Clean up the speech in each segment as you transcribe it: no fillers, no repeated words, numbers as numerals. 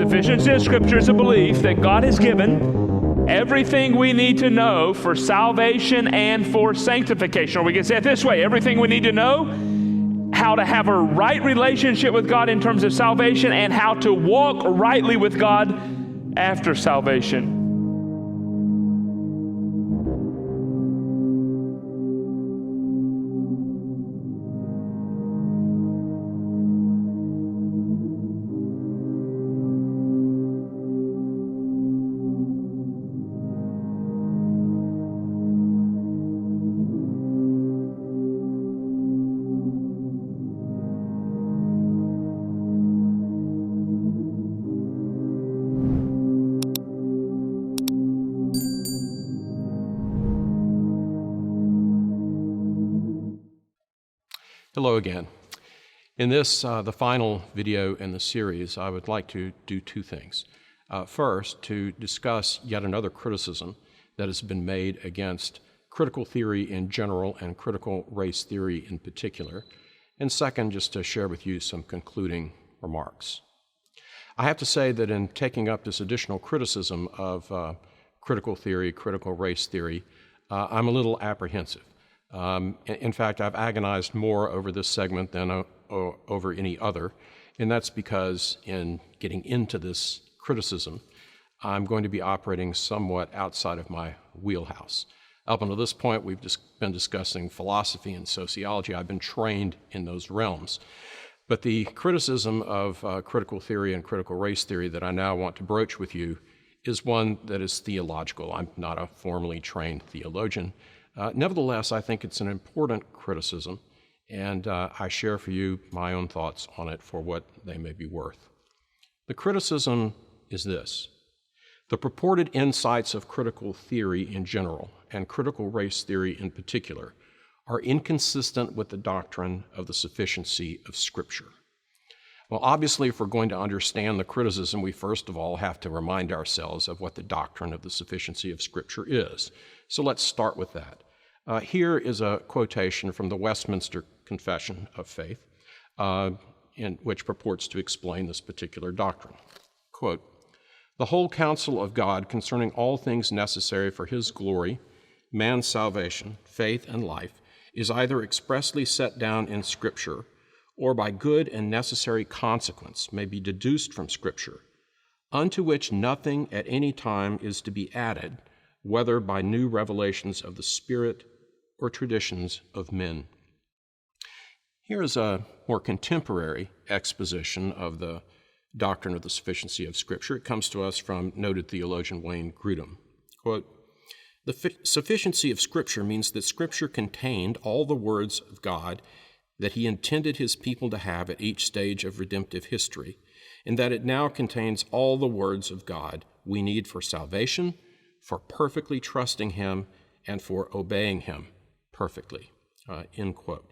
Sufficiency of Scripture is a belief that God has given everything we need to know for salvation and for sanctification. Or we can say it this way, everything we need to know how to have a right relationship with God in terms of salvation and how to walk rightly with God after salvation. Hello again. In this, the final video in the series, I would like to do two things. First, to discuss yet another criticism that has been made against critical theory in general and critical race theory in particular. And second, just to share with you some concluding remarks. I have to say that in taking up this additional criticism of critical theory, critical race theory, I'm a little apprehensive. In fact, I've agonized more over this segment than over any other, and that's because in getting into this criticism, I'm going to be operating somewhat outside of my wheelhouse. Up until this point, we've just been discussing philosophy and sociology. I've been trained in those realms. But the criticism of critical theory and critical race theory that I now want to broach with you is one that is theological. I'm not a formally trained theologian. Nevertheless, I think it's an important criticism, and I share for you my own thoughts on it for what they may be worth. The criticism is this: the purported insights of critical theory in general and critical race theory in particular are inconsistent with the doctrine of the sufficiency of Scripture. Well, obviously, if we're going to understand the criticism, we first of all have to remind ourselves of what the doctrine of the sufficiency of Scripture is. So let's start with that. Here is a quotation from the Westminster Confession of Faith, which purports to explain this particular doctrine. Quote, "The whole counsel of God concerning all things necessary for his glory, man's salvation, faith, and life is either expressly set down in Scripture or by good and necessary consequence may be deduced from Scripture, unto which nothing at any time is to be added, whether by new revelations of the Spirit or traditions of men." Here is a more contemporary exposition of the doctrine of the sufficiency of Scripture. It comes to us from noted theologian Wayne Grudem. Quote, "The sufficiency of Scripture means that Scripture contained all the words of God that he intended his people to have at each stage of redemptive history, and that it now contains all the words of God we need for salvation, for perfectly trusting him, and for obeying him perfectly." End quote.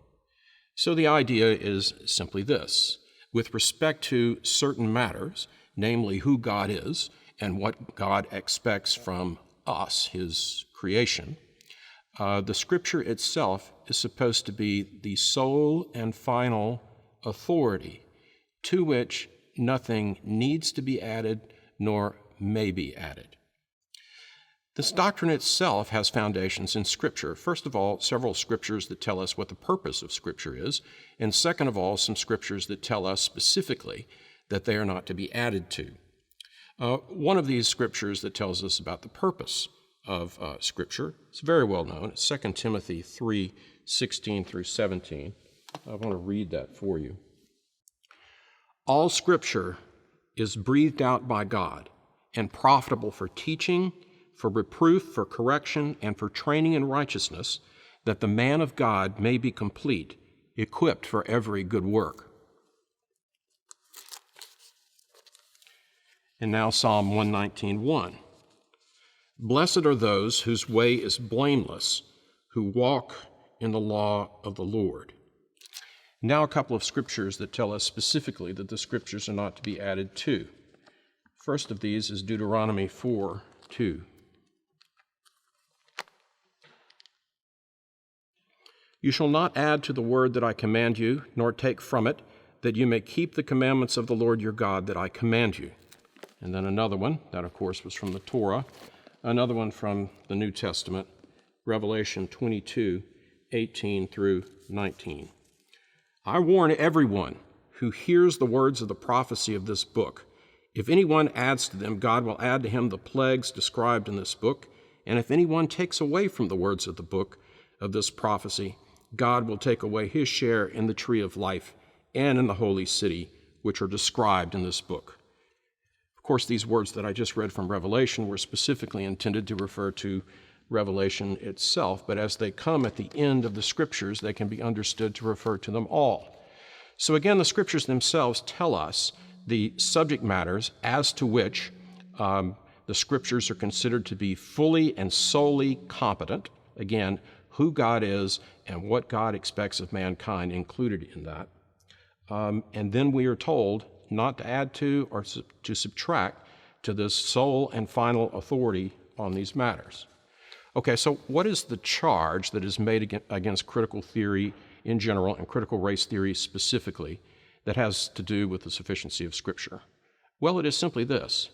So the idea is simply this: with respect to certain matters, namely who God is and what God expects from us, his creation, the Scripture itself is supposed to be the sole and final authority to which nothing needs to be added nor may be added. This doctrine itself has foundations in Scripture. First of all, several Scriptures that tell us what the purpose of Scripture is, and second of all, some Scriptures that tell us specifically that they are not to be added to. One of these Scriptures that tells us about the purpose of Scripture is very well known. It's 2 Timothy 3:16 through 17. I want to read that for you. "All Scripture is breathed out by God and profitable for teaching, for reproof, for correction, and for training in righteousness, that the man of God may be complete, equipped for every good work." And now Psalm 119:1. "Blessed are those whose way is blameless, who walk in the law of the Lord." Now a couple of Scriptures that tell us specifically that the Scriptures are not to be added to. First of these is Deuteronomy 4:2. "You shall not add to the word that I command you, nor take from it, that you may keep the commandments of the Lord your God that I command you." and then another one, that of course was from the Torah, another one from the New Testament, Revelation 22:18 through 19. I warn everyone who hears the words of the prophecy of this book. If anyone adds to them, God will add to him the plagues described in this book. And if anyone takes away from the words of the book of this prophecy, God will take away his share in the tree of life and in the holy city, which are described in this book. Of course, these words that I just read from Revelation were specifically intended to refer to Revelation itself, but as they come at the end of the Scriptures, they can be understood to refer to them all. So again, the Scriptures themselves tell us the subject matters as to which the Scriptures are considered to be fully and solely competent. Again, who God is and what God expects of mankind included in that. And then we are told not to add to or to subtract to this sole and final authority on these matters. Okay, so what is the charge that is made against critical theory in general and critical race theory specifically that has to do with the sufficiency of Scripture? Well, it is simply this,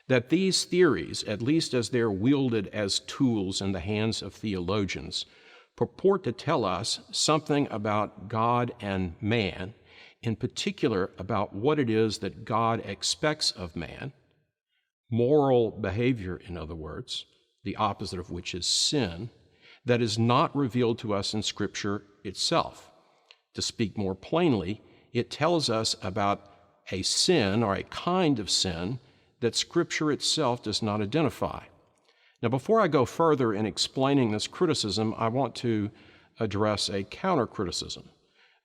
that these theories, at least as they're wielded as tools in the hands of theologians, purport to tell us something about God and man, in particular about what it is that God expects of man, moral behavior, in other words, the opposite of which is sin, that is not revealed to us in Scripture itself. To speak more plainly, it tells us about a sin or a kind of sin that Scripture itself does not identify. Now, before I go further in explaining this criticism, I want to address a counter-criticism.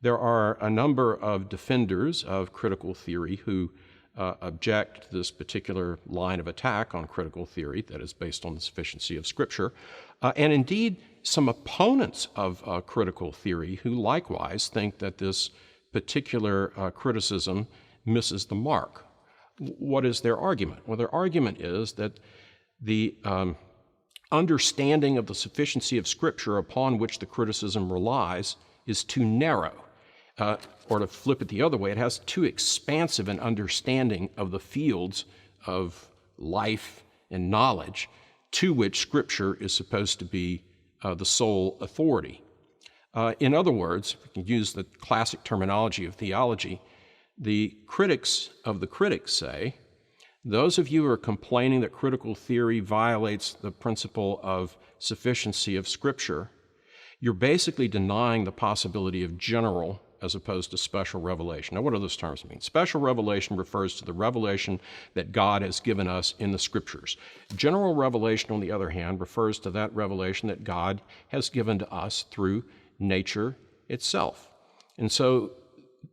There are a number of defenders of critical theory who object to this particular line of attack on critical theory that is based on the sufficiency of Scripture, and indeed some opponents of critical theory who likewise think that this particular criticism misses the mark. What is their argument? Well, their argument is that the understanding of the sufficiency of Scripture upon which the criticism relies is too narrow. Or to flip it the other way, it has too expansive an understanding of the fields of life and knowledge to which Scripture is supposed to be the sole authority. In other words, we can use the classic terminology of theology, the critics of the critics say, those of you who are complaining that critical theory violates the principle of sufficiency of Scripture, you're basically denying the possibility of general as opposed to special revelation. Now, what do those terms mean? Special revelation refers to the revelation that God has given us in the Scriptures. General revelation, on the other hand, refers to that revelation that God has given to us through nature itself. And so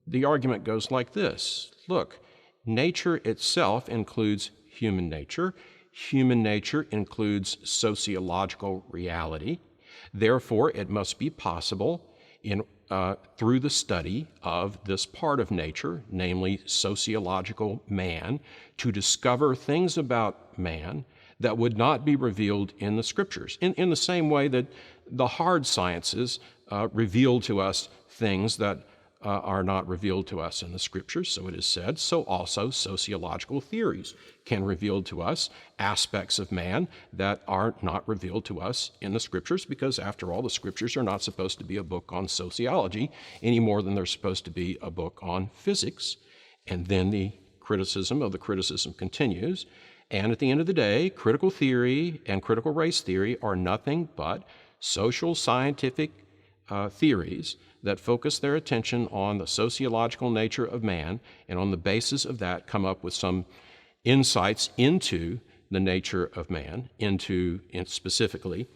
the argument goes like this. Look, nature itself includes human nature. Human nature includes sociological reality. Therefore, it must be possible through the study of this part of nature, namely sociological man, to discover things about man that would not be revealed in the Scriptures, in the same way that the hard sciences reveal to us things that are not revealed to us in the Scriptures, so it is said. So also sociological theories can reveal to us aspects of man that are not revealed to us in the Scriptures, because after all, the Scriptures are not supposed to be a book on sociology any more than they're supposed to be a book on physics. And then the criticism of the criticism continues. And at the end of the day, critical theory and critical race theory are nothing but social scientific theories that focus their attention on the sociological nature of man, and on the basis of that come up with some insights into the nature of man, into specifically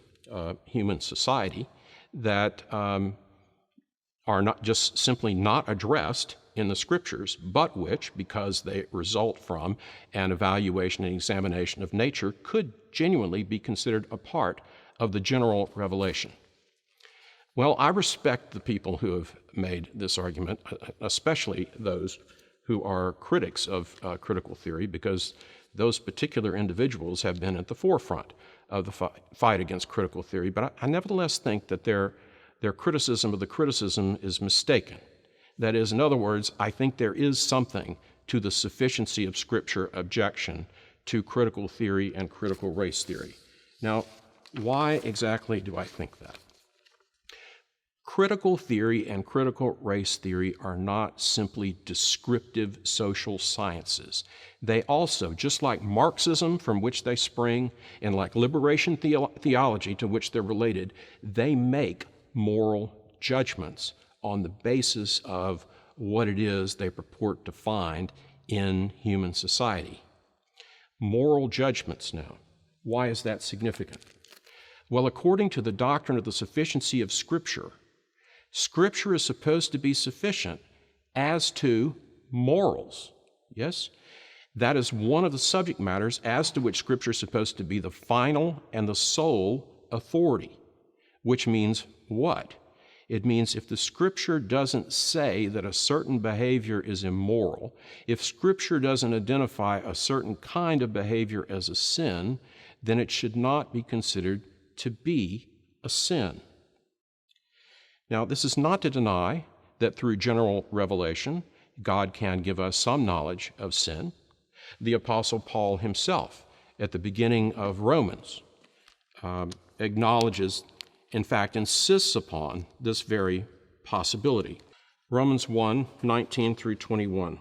human society, that are not just simply not addressed in the Scriptures, but which, because they result from an evaluation and examination of nature, could genuinely be considered a part of the general revelation. Well, I respect the people who have made this argument, especially those who are critics of critical theory, because those particular individuals have been at the forefront of the fight against critical theory. But I nevertheless think that their criticism of the criticism is mistaken. That is, in other words, I think there is something to the sufficiency of Scripture objection to critical theory and critical race theory. Now, why exactly do I think that? Critical theory and critical race theory are not simply descriptive social sciences. They also, just like Marxism, from which they spring, and like liberation theology, to which they're related, they make moral judgments on the basis of what it is they purport to find in human society. Moral judgments now. Why is that significant? Well, according to the doctrine of the sufficiency of Scripture, Scripture is supposed to be sufficient as to morals. Yes? That is one of the subject matters as to which Scripture is supposed to be the final and the sole authority, which means what? It means if the Scripture doesn't say that a certain behavior is immoral, if Scripture doesn't identify a certain kind of behavior as a sin, then it should not be considered to be a sin. Now, this is not to deny that through general revelation, God can give us some knowledge of sin. The Apostle Paul himself, at the beginning of Romans, acknowledges, in fact, insists upon this very possibility. Romans 1:19 through 21.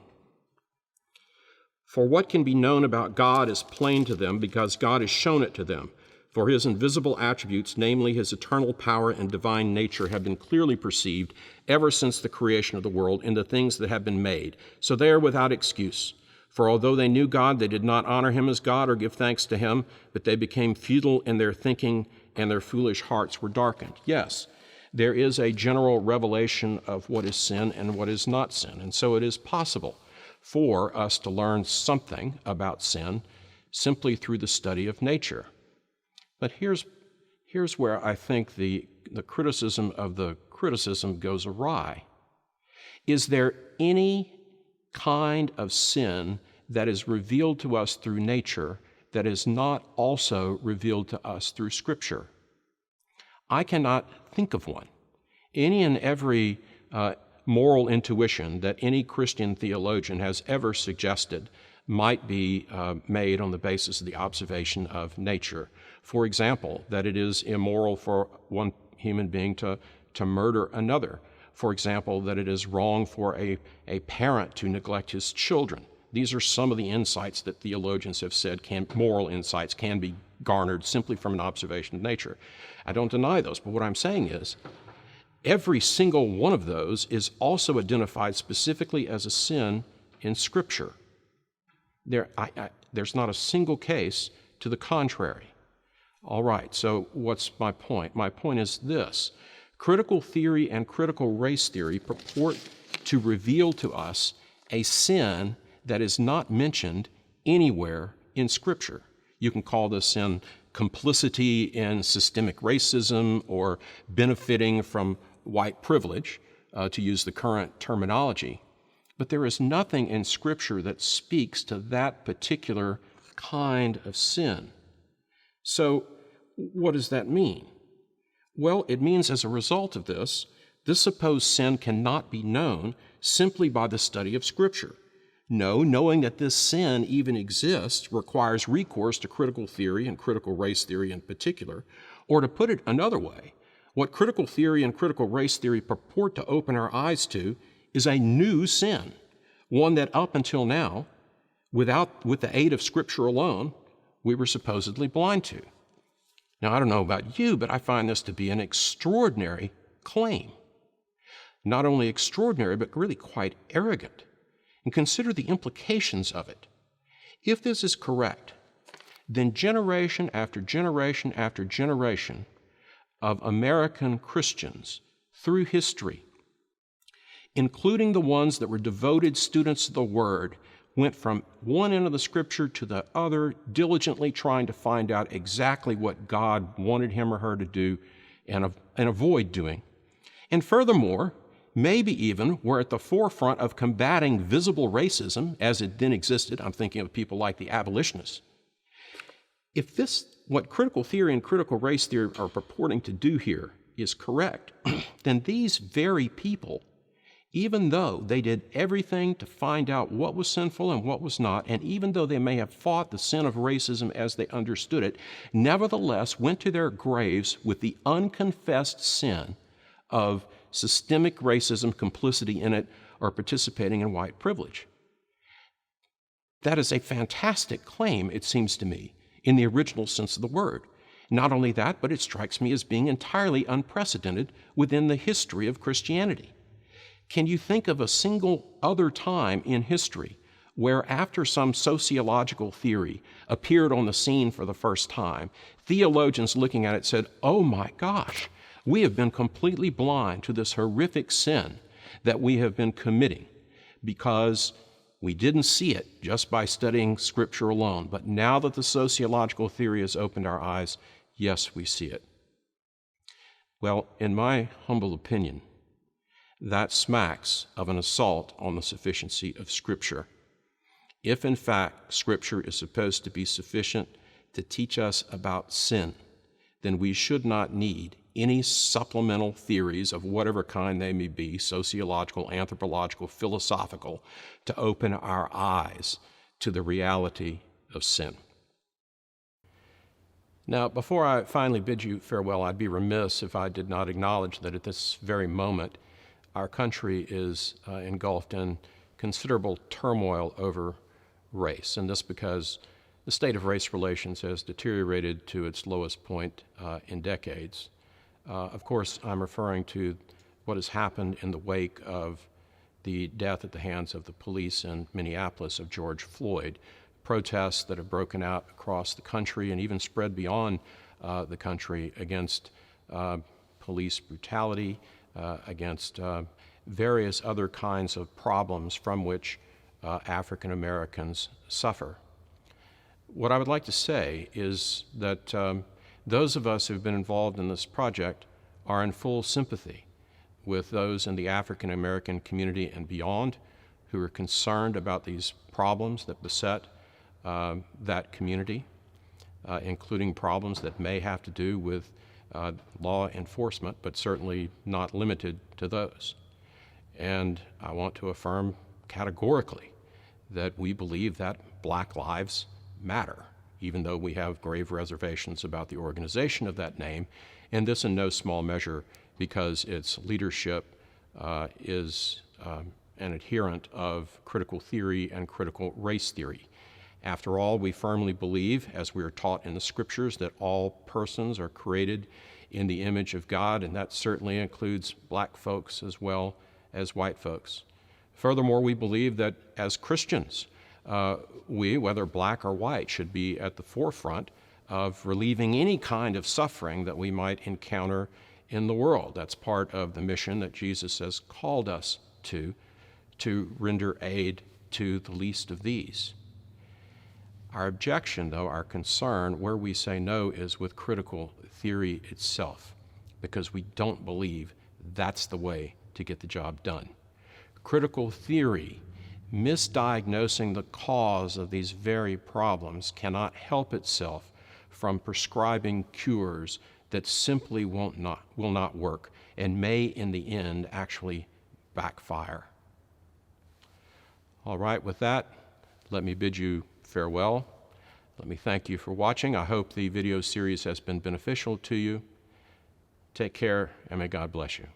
For what can be known about God is plain to them, because God has shown it to them. For his invisible attributes, namely his eternal power and divine nature, have been clearly perceived ever since the creation of the world in the things that have been made. So they are without excuse. For although they knew God, they did not honor him as God or give thanks to him, but they became futile in their thinking, and their foolish hearts were darkened. Yes, there is a general revelation of what is sin and what is not sin, and so it is possible for us to learn something about sin simply through the study of nature. But here's where I think the criticism of the criticism goes awry. Is there any kind of sin that is revealed to us through nature that is not also revealed to us through Scripture? I cannot think of one. Any and every moral intuition that any Christian theologian has ever suggested might be made on the basis of the observation of nature. For example, that it is immoral for one human being to murder another. For example, that it is wrong for a parent to neglect his children. These are some of the insights that theologians have said moral insights can be garnered simply from an observation of nature. I don't deny those, but what I'm saying is every single one of those is also identified specifically as a sin in Scripture. There's not a single case to the contrary. All right, so what's my point? My point is this. Critical theory and critical race theory purport to reveal to us a sin that is not mentioned anywhere in Scripture. You can call this sin complicity in systemic racism or benefiting from white privilege, to use the current terminology. But there is nothing in Scripture that speaks to that particular kind of sin. So what does that mean? Well, it means as a result of this supposed sin cannot be known simply by the study of Scripture. No, knowing that this sin even exists requires recourse to critical theory and critical race theory in particular. Or to put it another way, what critical theory and critical race theory purport to open our eyes to is a new sin, one that up until now, with the aid of Scripture alone, we were supposedly blind to. Now, I don't know about you, but I find this to be an extraordinary claim. Not only extraordinary, but really quite arrogant. And consider the implications of it. If this is correct, then generation after generation after generation of American Christians through history, including the ones that were devoted students of the Word, went from one end of the Scripture to the other, diligently trying to find out exactly what God wanted him or her to do and avoid doing. And furthermore, maybe even were at the forefront of combating visible racism as it then existed. I'm thinking of people like the abolitionists. If what critical theory and critical race theory are purporting to do here is correct, then these very people even though they did everything to find out what was sinful and what was not, and even though they may have fought the sin of racism as they understood it, nevertheless went to their graves with the unconfessed sin of systemic racism, complicity in it, or participating in white privilege. That is a fantastic claim, it seems to me, in the original sense of the word. Not only that, but it strikes me as being entirely unprecedented within the history of Christianity. Can you think of a single other time in history where, after some sociological theory appeared on the scene for the first time, theologians looking at it said, "Oh my gosh, we have been completely blind to this horrific sin that we have been committing because we didn't see it just by studying Scripture alone, but now that the sociological theory has opened our eyes, yes, we see it." Well, in my humble opinion, that smacks of an assault on the sufficiency of Scripture. If, in fact, Scripture is supposed to be sufficient to teach us about sin, then we should not need any supplemental theories of whatever kind they may be, sociological, anthropological, philosophical, to open our eyes to the reality of sin. Now, before I finally bid you farewell, I'd be remiss if I did not acknowledge that at this very moment, our country is engulfed in considerable turmoil over race, and this because the state of race relations has deteriorated to its lowest point in decades. Of course, I'm referring to what has happened in the wake of the death at the hands of the police in Minneapolis of George Floyd, protests that have broken out across the country and even spread beyond the country against police brutality, against various other kinds of problems from which African Americans suffer. What I would like to say is that those of us who've been involved in this project are in full sympathy with those in the African American community and beyond who are concerned about these problems that beset that community, including problems that may have to do with law enforcement, but certainly not limited to those. And I want to affirm categorically that we believe that Black lives matter, even though we have grave reservations about the organization of that name, and this in no small measure because its leadership is an adherent of critical theory and critical race theory. After all, we firmly believe, as we are taught in the Scriptures, that all persons are created in the image of God, and that certainly includes Black folks as well as white folks. Furthermore, we believe that as Christians, we, whether Black or white, should be at the forefront of relieving any kind of suffering that we might encounter in the world. That's part of the mission that Jesus has called us to render aid to the least of these. Our objection, though, our concern, where we say no, is with critical theory itself, because we don't believe that's the way to get the job done. Critical theory, misdiagnosing the cause of these very problems, cannot help itself from prescribing cures that simply will not work and may, in the end, actually backfire. All right, with that, let me bid you farewell. Let me thank you for watching. I hope the video series has been beneficial to you. Take care, and may God bless you.